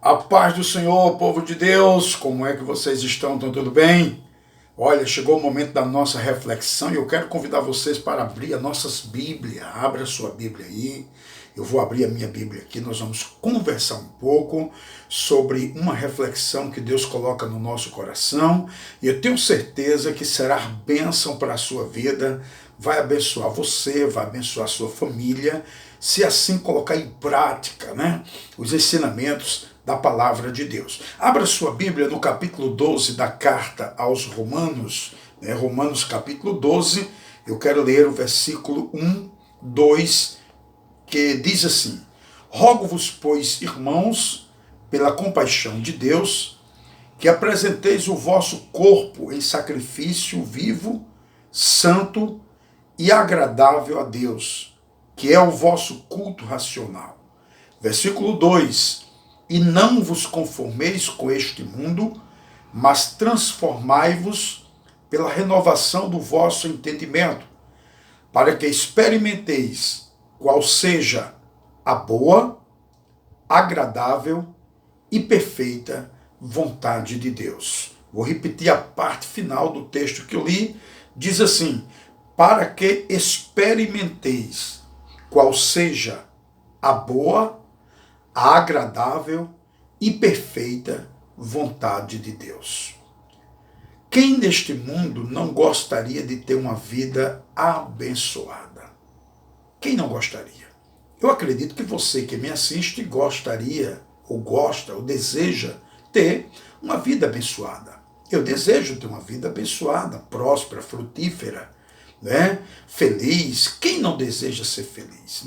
A paz do Senhor, povo de Deus, como é que vocês estão? Estão tudo bem? Olha, chegou o momento da nossa reflexão e eu quero convidar vocês para abrir as nossas Bíblias. Abra a sua Bíblia aí. Eu vou abrir a minha Bíblia aqui. Nós vamos conversar um pouco sobre uma reflexão que Deus coloca no nosso coração. E eu tenho certeza que será bênção para a sua vida. Vai abençoar você, vai abençoar a sua família, se assim colocar em prática, os ensinamentos da palavra de Deus. Abra sua Bíblia no capítulo 12 da carta aos Romanos, Romanos capítulo 12, eu quero ler o versículo 1, 2, que diz assim: Rogo-vos, pois, irmãos, pela compaixão de Deus, que apresenteis o vosso corpo em sacrifício vivo, santo e agradável a Deus, que é o vosso culto racional. Versículo 2: E não vos conformeis com este mundo, mas transformai-vos pela renovação do vosso entendimento, para que experimenteis qual seja a boa, agradável e perfeita vontade de Deus. Vou repetir a parte final do texto que eu li, diz assim: para que experimenteis qual seja a boa, a agradável e perfeita vontade de Deus. Quem neste mundo não gostaria de ter uma vida abençoada? Quem não gostaria? Eu acredito que você que me assiste gostaria, ou gosta, ou deseja ter uma vida abençoada. Eu desejo ter uma vida abençoada, próspera, frutífera, feliz. Quem não deseja ser feliz,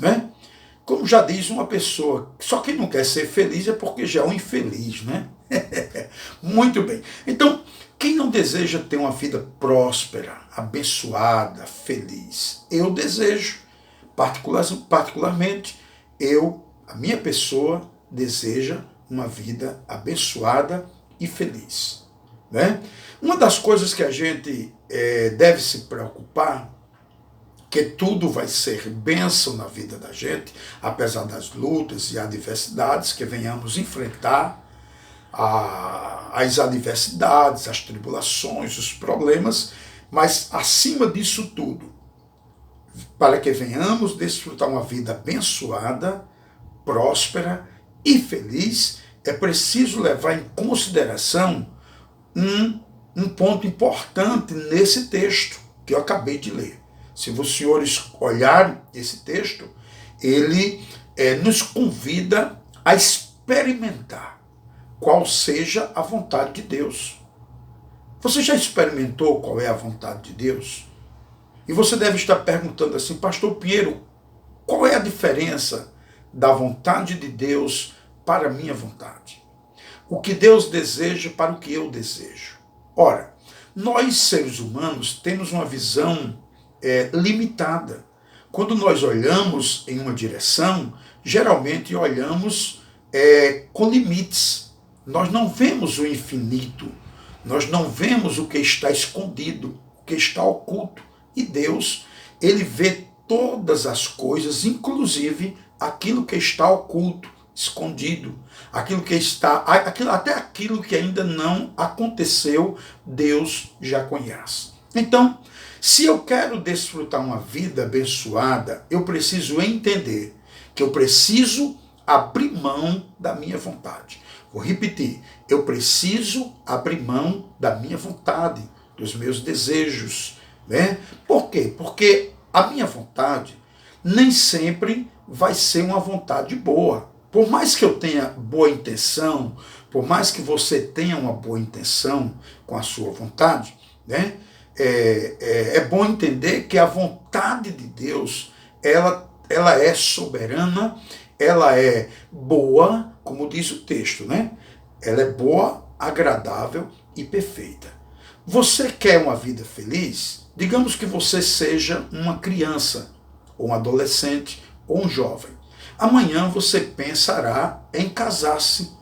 Como já diz uma pessoa, só quem não quer ser feliz é porque já é um infeliz, Muito bem. Então, quem não deseja ter uma vida próspera, abençoada, feliz? Eu desejo. Particularmente, a minha pessoa, deseja uma vida abençoada e feliz. Uma das coisas que a gente deve se preocupar, que tudo vai ser bênção na vida da gente, apesar das lutas e adversidades que venhamos enfrentar, as adversidades, as tribulações, os problemas, mas acima disso tudo, para que venhamos desfrutar uma vida abençoada, próspera e feliz, é preciso levar em consideração um ponto importante nesse texto que eu acabei de ler. Se os senhores olharem esse texto, ele nos convida a experimentar qual seja a vontade de Deus. Você já experimentou qual é a vontade de Deus? E você deve estar perguntando assim: Pastor Piero, qual é a diferença da vontade de Deus para a minha vontade? O que Deus deseja para o que eu desejo? Ora, nós seres humanos temos uma visão limitada. Quando nós olhamos em uma direção, geralmente olhamos com limites. Nós não vemos o infinito, nós não vemos o que está escondido, o que está oculto. E Deus, ele vê todas as coisas, inclusive aquilo que está oculto, escondido, até aquilo que ainda não aconteceu, Deus já conhece. Então, se eu quero desfrutar uma vida abençoada, eu preciso entender que eu preciso abrir mão da minha vontade. Vou repetir, eu preciso abrir mão da minha vontade, dos meus desejos. Por quê? Porque a minha vontade nem sempre vai ser uma vontade boa. Por mais que eu tenha boa intenção, por mais que você tenha uma boa intenção com a sua vontade, é bom entender que a vontade de Deus, ela é soberana, ela é boa, como diz o texto, Ela é boa, agradável e perfeita. Você quer uma vida feliz? Digamos que você seja uma criança, ou um adolescente, ou um jovem. Amanhã você pensará em casar-se.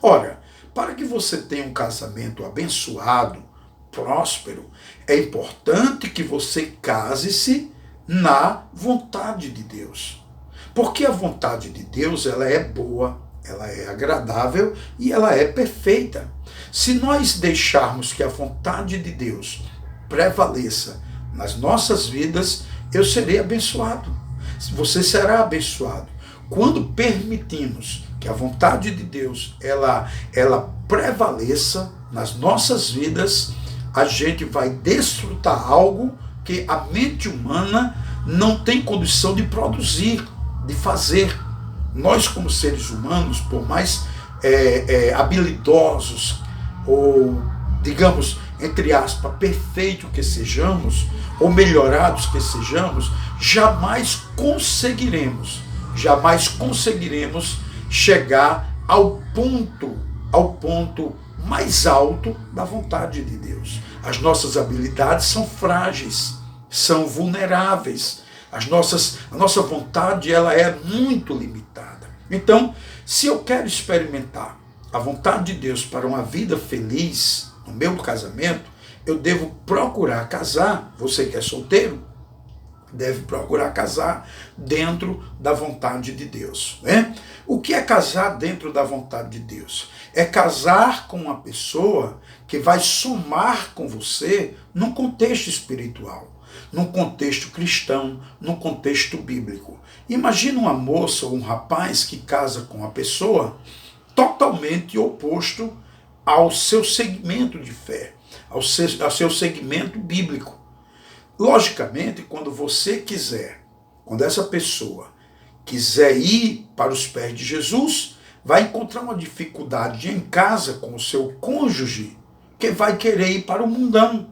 Ora, para que você tenha um casamento abençoado, próspero, é importante que você case-se na vontade de Deus. Porque a vontade de Deus, ela é boa, ela é agradável e ela é perfeita. Se nós deixarmos que a vontade de Deus prevaleça nas nossas vidas, eu serei abençoado. Você será abençoado. Quando permitimos que a vontade de Deus ela prevaleça nas nossas vidas, a gente vai desfrutar algo que a mente humana não tem condição de produzir, de fazer. Nós, como seres humanos, por mais habilidosos ou, digamos, entre aspas, perfeitos que sejamos, ou melhorados que sejamos, jamais conseguiremos chegar ao ponto mais alto da vontade de Deus. As nossas habilidades são frágeis, são vulneráveis. A nossa vontade ela é muito limitada. Então, se eu quero experimentar a vontade de Deus para uma vida feliz no meu casamento, eu devo procurar casar. Você que é solteiro, deve procurar casar dentro da vontade de Deus, né? O que é casar dentro da vontade de Deus? É casar com uma pessoa que vai somar com você num contexto espiritual, num contexto cristão, num contexto bíblico. Imagina uma moça ou um rapaz que casa com uma pessoa totalmente oposto ao seu segmento de fé, ao seu segmento bíblico. Logicamente, quando essa pessoa quiser ir para os pés de Jesus, vai encontrar uma dificuldade em casa com o seu cônjuge, que vai querer ir para o mundão,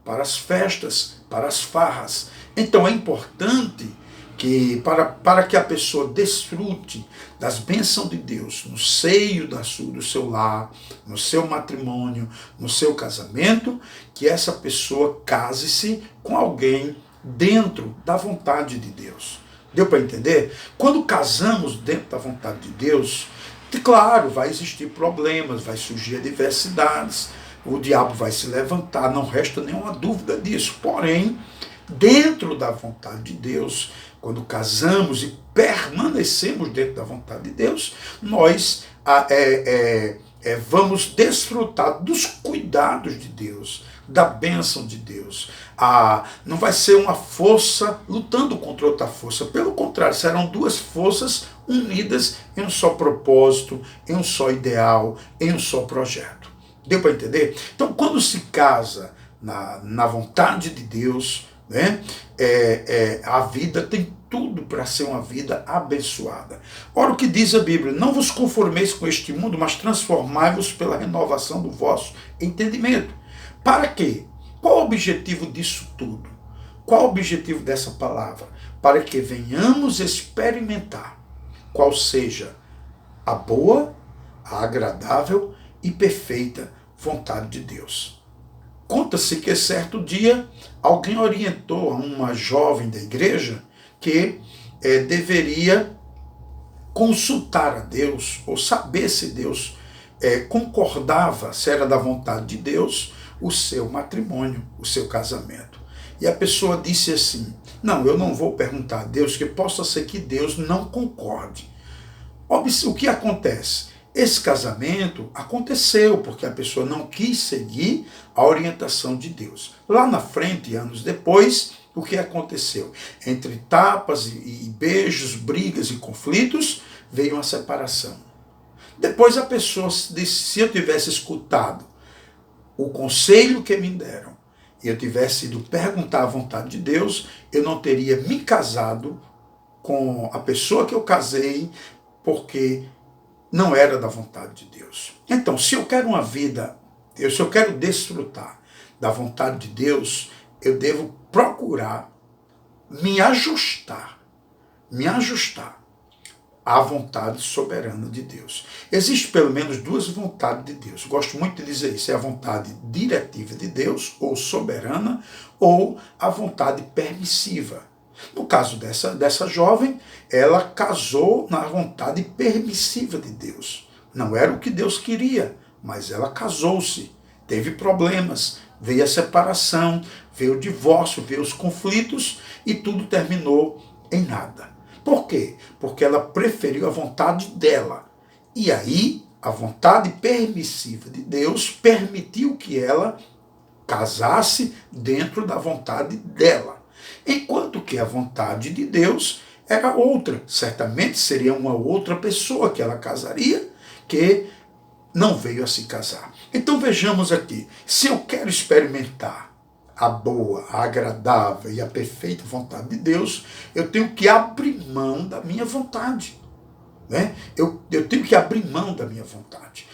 para as festas, para as farras. Então é importante que para que a pessoa desfrute das bênçãos de Deus no seio do seu lar, no seu matrimônio, no seu casamento, que essa pessoa case-se com alguém dentro da vontade de Deus. Deu para entender? Quando casamos dentro da vontade de Deus, claro, vai existir problemas, vai surgir adversidades, o diabo vai se levantar, não resta nenhuma dúvida disso. Porém, dentro da vontade de Deus, quando casamos e permanecemos dentro da vontade de Deus, nós vamos desfrutar dos cuidados de Deus, da bênção de Deus. Não vai ser uma força lutando contra outra força. Pelo contrário, serão duas forças unidas em um só propósito, em um só ideal, em um só projeto. Deu para entender? Então, quando se casa na vontade de Deus, né, a vida tem tudo para ser uma vida abençoada. Ora, o que diz a Bíblia? Não vos conformeis com este mundo, mas transformai-vos pela renovação do vosso entendimento. Para quê? Qual o objetivo disso tudo? Qual o objetivo dessa palavra? Para que venhamos experimentar qual seja a boa, a agradável e perfeita vontade de Deus. Conta-se que certo dia alguém orientou a uma jovem da igreja que deveria consultar a Deus, ou saber se Deus concordava, se era da vontade de Deus, o seu matrimônio, o seu casamento. E a pessoa disse assim: não, eu não vou perguntar a Deus, que possa ser que Deus não concorde. O que acontece? Esse casamento aconteceu porque a pessoa não quis seguir a orientação de Deus. Lá na frente, anos depois, o que aconteceu? Entre tapas e beijos, brigas e conflitos, veio uma separação. Depois a pessoa disse: se eu tivesse escutado o conselho que me deram e eu tivesse ido perguntar a vontade de Deus, eu não teria me casado com a pessoa que eu casei, porque não era da vontade de Deus. Então, se eu quero uma vida, se eu quero desfrutar da vontade de Deus, eu devo procurar me ajustar à vontade soberana de Deus. Existe pelo menos duas vontades de Deus. Gosto muito de dizer isso: é a vontade diretiva de Deus, ou soberana, ou a vontade permissiva. No caso dessa jovem, ela casou na vontade permissiva de Deus. Não era o que Deus queria, mas ela casou-se. Teve problemas, veio a separação, veio o divórcio, veio os conflitos e tudo terminou em nada. Por quê? Porque ela preferiu a vontade dela. E aí, a vontade permissiva de Deus permitiu que ela casasse dentro da vontade dela. Enquanto que a vontade de Deus era outra. Certamente seria uma outra pessoa que ela casaria, que não veio a se casar. Então vejamos aqui, se eu quero experimentar a boa, a agradável e a perfeita vontade de Deus, eu tenho que abrir mão da minha vontade. Né? Eu tenho que abrir mão da minha vontade.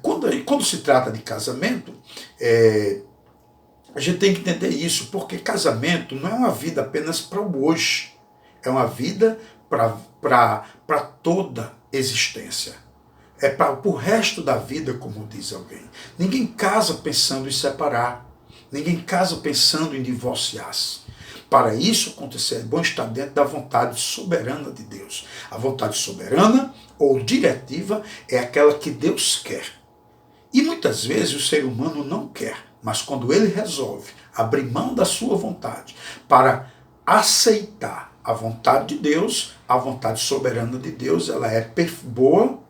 Quando se trata de casamento, a gente tem que entender isso, porque casamento não é uma vida apenas para o hoje, é uma vida para toda existência. É para o resto da vida, como diz alguém. Ninguém casa pensando em separar. Ninguém casa pensando em divorciar-se. Para isso acontecer, é bom estar dentro da vontade soberana de Deus. A vontade soberana ou diretiva é aquela que Deus quer. E muitas vezes o ser humano não quer, mas quando ele resolve abrir mão da sua vontade para aceitar a vontade de Deus, a vontade soberana de Deus, ela é boa,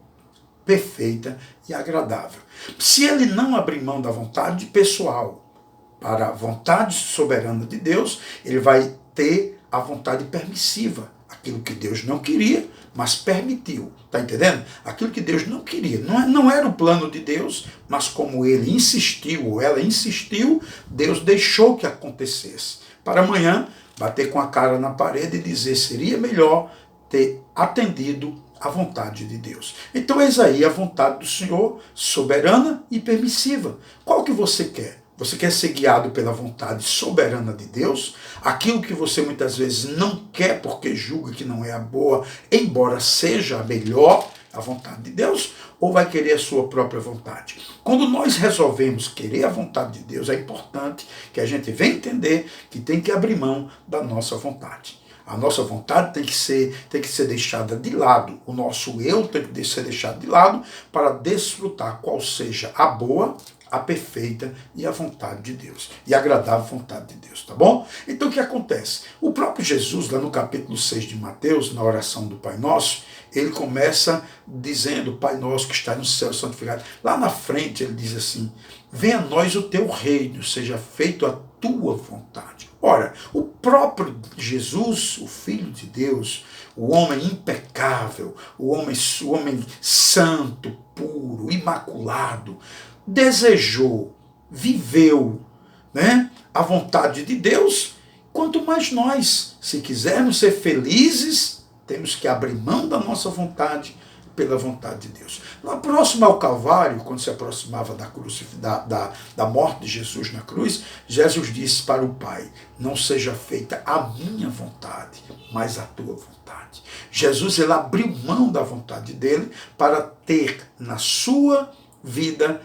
perfeita e agradável. Se ele não abrir mão da vontade pessoal para a vontade soberana de Deus, ele vai ter a vontade permissiva, aquilo que Deus não queria, mas permitiu. Está entendendo? Aquilo que Deus não queria. Não era o plano de Deus, mas como ele insistiu, ou ela insistiu, Deus deixou que acontecesse. Para amanhã, bater com a cara na parede e dizer, seria melhor ter atendido a vontade de Deus. Então eis aí a vontade do Senhor, soberana e permissiva. Qual que você quer? Você quer ser guiado pela vontade soberana de Deus? Aquilo que você muitas vezes não quer porque julga que não é a boa, embora seja a melhor, a vontade de Deus? Ou vai querer a sua própria vontade? Quando nós resolvemos querer a vontade de Deus, é importante que a gente venha entender que tem que abrir mão da nossa vontade. A nossa vontade tem que ser deixada de lado. O nosso eu tem que ser deixado de lado para desfrutar qual seja a boa, a perfeita e a vontade de Deus. E a agradável vontade de Deus, tá bom? Então o que acontece? O próprio Jesus, lá no capítulo 6 de Mateus, na oração do Pai Nosso, ele começa dizendo, Pai Nosso que está no céu, santificado. Lá na frente ele diz assim, venha a nós o teu reino, seja feito a tua vontade. Ora, o próprio Jesus, o Filho de Deus, o homem impecável, o homem santo, puro, imaculado, desejou, viveu, né, a vontade de Deus, quanto mais nós, se quisermos ser felizes, temos que abrir mão da nossa vontade pela vontade de Deus. Na próxima ao Calvário, quando se aproximava da morte de Jesus na cruz, Jesus disse para o Pai, não seja feita a minha vontade, mas a tua vontade. Jesus ele abriu mão da vontade dele para ter na sua vida,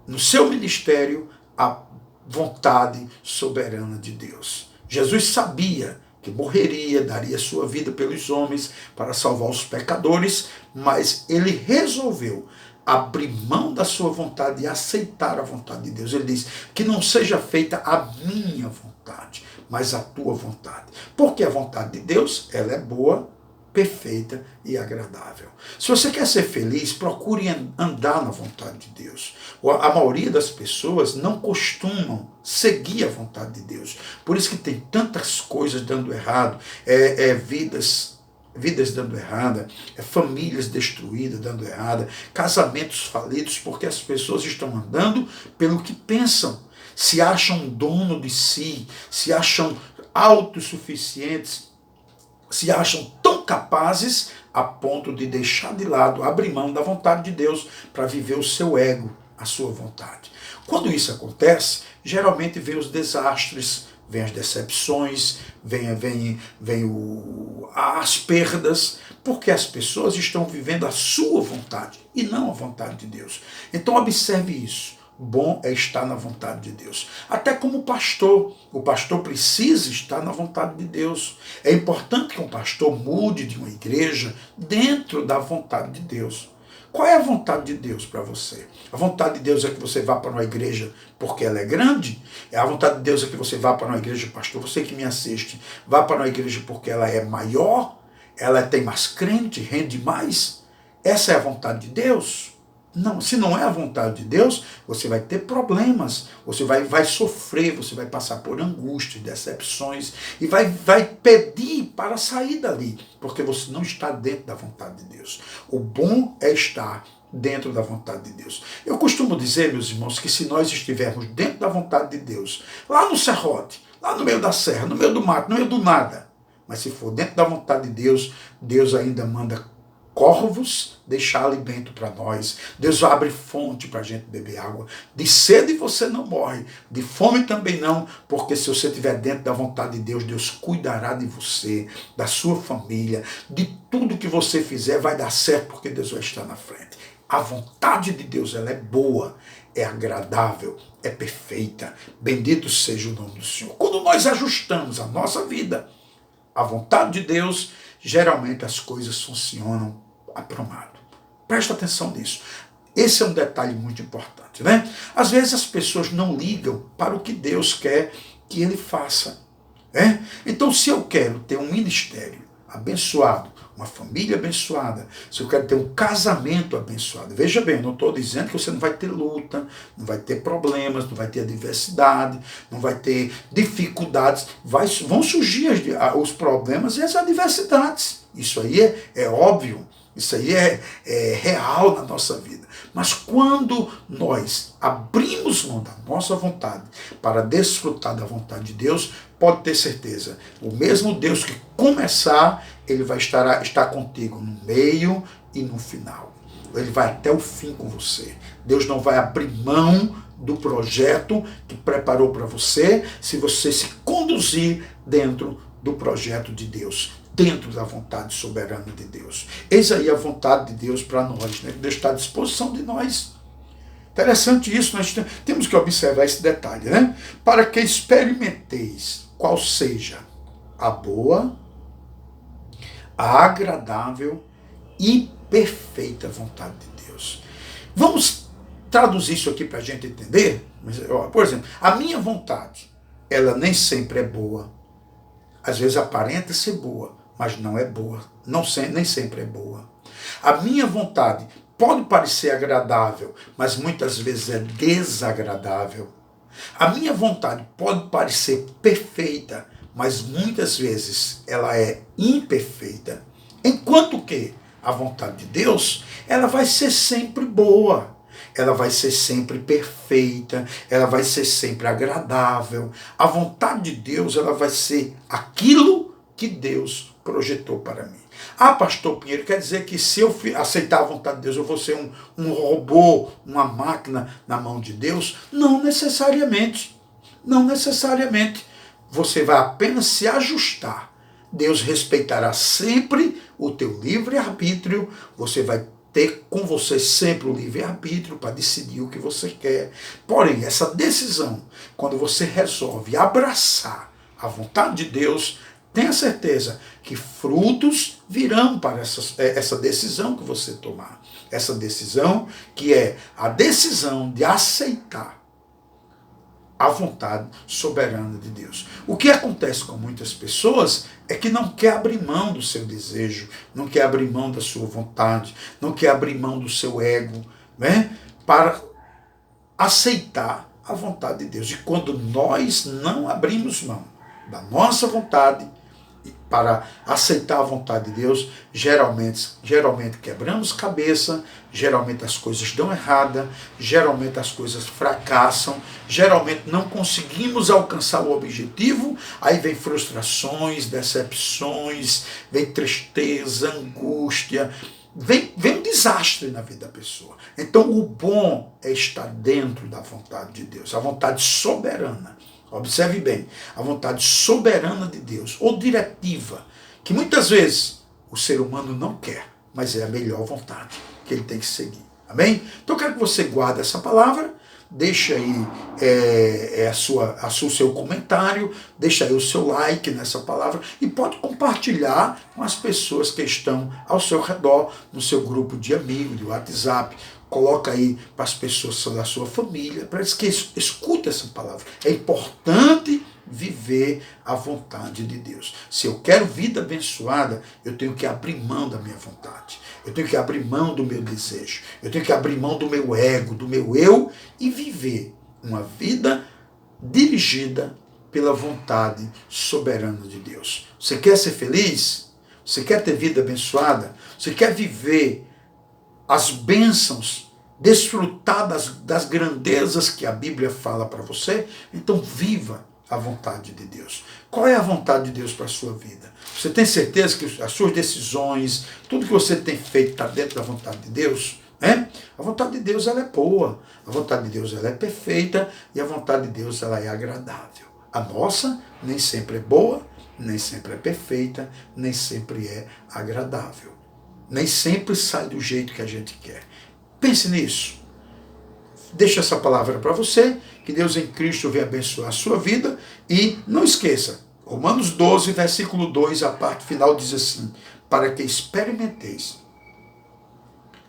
no seu ministério, a vontade soberana de Deus. Jesus sabia que morreria, daria sua vida pelos homens para salvar os pecadores, mas ele resolveu abrir mão da sua vontade e aceitar a vontade de Deus. Ele diz que não seja feita a minha vontade, mas a tua vontade. Porque a vontade de Deus, ela é boa, perfeita e agradável. Se você quer ser feliz, procure andar na vontade de Deus. A maioria das pessoas não costumam seguir a vontade de Deus. Por isso que tem tantas coisas dando errado, vidas dando errada, famílias destruídas dando errada, casamentos falidos, porque as pessoas estão andando pelo que pensam, se acham dono de si, se acham autossuficientes, se acham tão capazes a ponto de deixar de lado, abrir mão da vontade de Deus para viver o seu ego, a sua vontade. Quando isso acontece, geralmente vem os desastres, vem as decepções, vem as perdas, porque as pessoas estão vivendo a sua vontade e não a vontade de Deus. Então observe isso. Bom é estar na vontade de Deus. Até como pastor, o pastor precisa estar na vontade de Deus. É importante que um pastor mude de uma igreja dentro da vontade de Deus. Qual é a vontade de Deus para você? A vontade de Deus é que você vá para uma igreja porque ela é grande? A vontade de Deus é que você vá para uma igreja, pastor, você que me assiste, vá para uma igreja porque ela é maior? Ela tem mais crente, rende mais? Essa é a vontade de Deus? Não, se não é a vontade de Deus, você vai ter problemas, você vai sofrer, você vai passar por angústias, decepções, e vai pedir para sair dali, porque você não está dentro da vontade de Deus. O bom é estar dentro da vontade de Deus. Eu costumo dizer, meus irmãos, que se nós estivermos dentro da vontade de Deus, lá no serrote, lá no meio da serra, no meio do mato, no meio do nada, mas se for dentro da vontade de Deus, Deus ainda manda corvos deixar alimento para nós. Deus abre fonte para a gente beber água. De sede você não morre, de fome também não, porque se você estiver dentro da vontade de Deus, Deus cuidará de você, da sua família, de tudo que você fizer vai dar certo, porque Deus vai estar na frente. A vontade de Deus, ela é boa, é agradável, é perfeita. Bendito seja o nome do Senhor. Quando nós ajustamos a nossa vida à vontade de Deus, geralmente as coisas funcionam aprumado. Presta atenção nisso. Esse é um detalhe muito importante, né? Às vezes as pessoas não ligam para o que Deus quer que ele faça. Né? Então, se eu quero ter um ministério abençoado, uma família abençoada, se eu quero ter um casamento abençoado, veja bem, eu não estou dizendo que você não vai ter luta, não vai ter problemas, não vai ter adversidade, não vai ter dificuldades, vão surgir os problemas e as adversidades. Isso aí é óbvio, isso aí é real na nossa vida. Mas quando nós abrimos mão da nossa vontade para desfrutar da vontade de Deus, pode ter certeza, o mesmo Deus que começar, ele vai estar contigo no meio e no final. Ele vai até o fim com você. Deus não vai abrir mão do projeto que preparou para você, se você se conduzir dentro do projeto de Deus, dentro da vontade soberana de Deus. Eis aí a vontade de Deus para nós, né? Deus está à disposição de nós. Interessante isso, nós temos que observar esse detalhe, né? Para que experimenteis qual seja a boa, a agradável e perfeita vontade de Deus. Vamos traduzir isso aqui para a gente entender? Por exemplo, a minha vontade, ela nem sempre é boa. Às vezes aparenta ser boa, mas não é boa. Nem sempre é boa. A minha vontade pode parecer agradável, mas muitas vezes é desagradável. A minha vontade pode parecer perfeita, mas muitas vezes ela é imperfeita. Enquanto que a vontade de Deus, ela vai ser sempre boa. Ela vai ser sempre perfeita, ela vai ser sempre agradável. A vontade de Deus, ela vai ser aquilo que Deus projetou para mim. Ah, pastor Pinheiro, quer dizer que se eu aceitar a vontade de Deus, eu vou ser um robô, uma máquina na mão de Deus? Não necessariamente. Não necessariamente. Você vai apenas se ajustar. Deus respeitará sempre o teu livre-arbítrio. Você vai ter com você sempre o livre-arbítrio para decidir o que você quer. Porém, essa decisão, quando você resolve abraçar a vontade de Deus, tenha certeza que frutos virão para essa decisão que você tomar. Essa decisão que é a decisão de aceitar a vontade soberana de Deus. O que acontece com muitas pessoas é que não quer abrir mão do seu desejo, não quer abrir mão da sua vontade, não quer abrir mão do seu ego, né, para aceitar a vontade de Deus. E quando nós não abrimos mão da nossa vontade para aceitar a vontade de Deus, geralmente quebramos cabeça, geralmente as coisas dão errada, geralmente as coisas fracassam, geralmente não conseguimos alcançar o objetivo, aí vem frustrações, decepções, vem tristeza, angústia, vem um desastre na vida da pessoa. Então o bom é estar dentro da vontade de Deus, a vontade soberana. Observe bem, a vontade soberana de Deus, ou diretiva, que muitas vezes o ser humano não quer, mas é a melhor vontade que ele tem que seguir. Amém? Então eu quero que você guarde essa palavra, deixa aí o seu comentário, deixa aí o seu like nessa palavra e pode compartilhar com as pessoas que estão ao seu redor, no seu grupo de amigos, de WhatsApp. Coloca aí para as pessoas da sua família, para que escutem essa palavra. É importante viver a vontade de Deus. Se eu quero vida abençoada, eu tenho que abrir mão da minha vontade. Eu tenho que abrir mão do meu desejo. Eu tenho que abrir mão do meu ego, do meu eu e viver uma vida dirigida pela vontade soberana de Deus. Você quer ser feliz? Você quer ter vida abençoada? Você quer viver as bênçãos, desfrutar das grandezas que a Bíblia fala para você? Então viva a vontade de Deus. Qual é a vontade de Deus para a sua vida? Você tem certeza que as suas decisões, tudo que você tem feito está dentro da vontade de Deus? A vontade de Deus ela é boa, a vontade de Deus ela é perfeita e a vontade de Deus ela é agradável. A nossa nem sempre é boa, nem sempre é perfeita, nem sempre é agradável. Nem sempre sai do jeito que a gente quer. Pense nisso. Deixa essa palavra para você, que Deus em Cristo venha abençoar a sua vida e não esqueça, Romanos 12, versículo 2, a parte final diz assim, para que experimenteis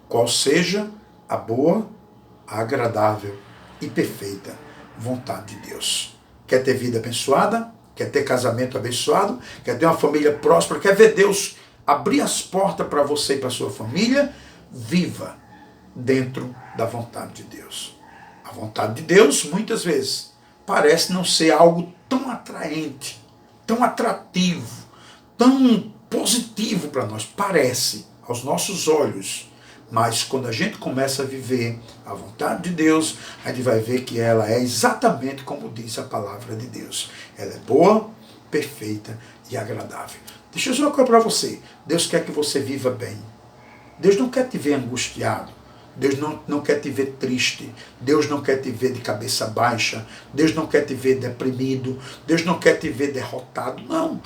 qual seja a boa, a agradável e perfeita vontade de Deus. Quer ter vida abençoada? Quer ter casamento abençoado? Quer ter uma família próspera? Quer ver Deus abrir as portas para você e para sua família? Viva dentro da vontade de Deus. A vontade de Deus, muitas vezes, parece não ser algo tão atraente, tão atrativo, tão positivo para nós. Parece, aos nossos olhos. Mas quando a gente começa a viver a vontade de Deus, a gente vai ver que ela é exatamente como diz a palavra de Deus. Ela é boa, perfeita e agradável. Deixa eu dizer uma coisa para você. Deus quer que você viva bem. Deus não quer te ver angustiado. Deus não quer te ver triste. Deus não quer te ver de cabeça baixa. Deus não quer te ver deprimido. Deus não quer te ver derrotado. Não.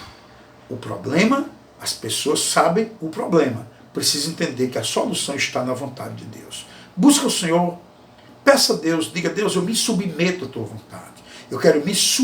O problema, as pessoas sabem o problema. Precisa entender que a solução está na vontade de Deus. Busca o Senhor, peça a Deus, diga, Deus, eu me submeto à tua vontade. Eu quero me submeter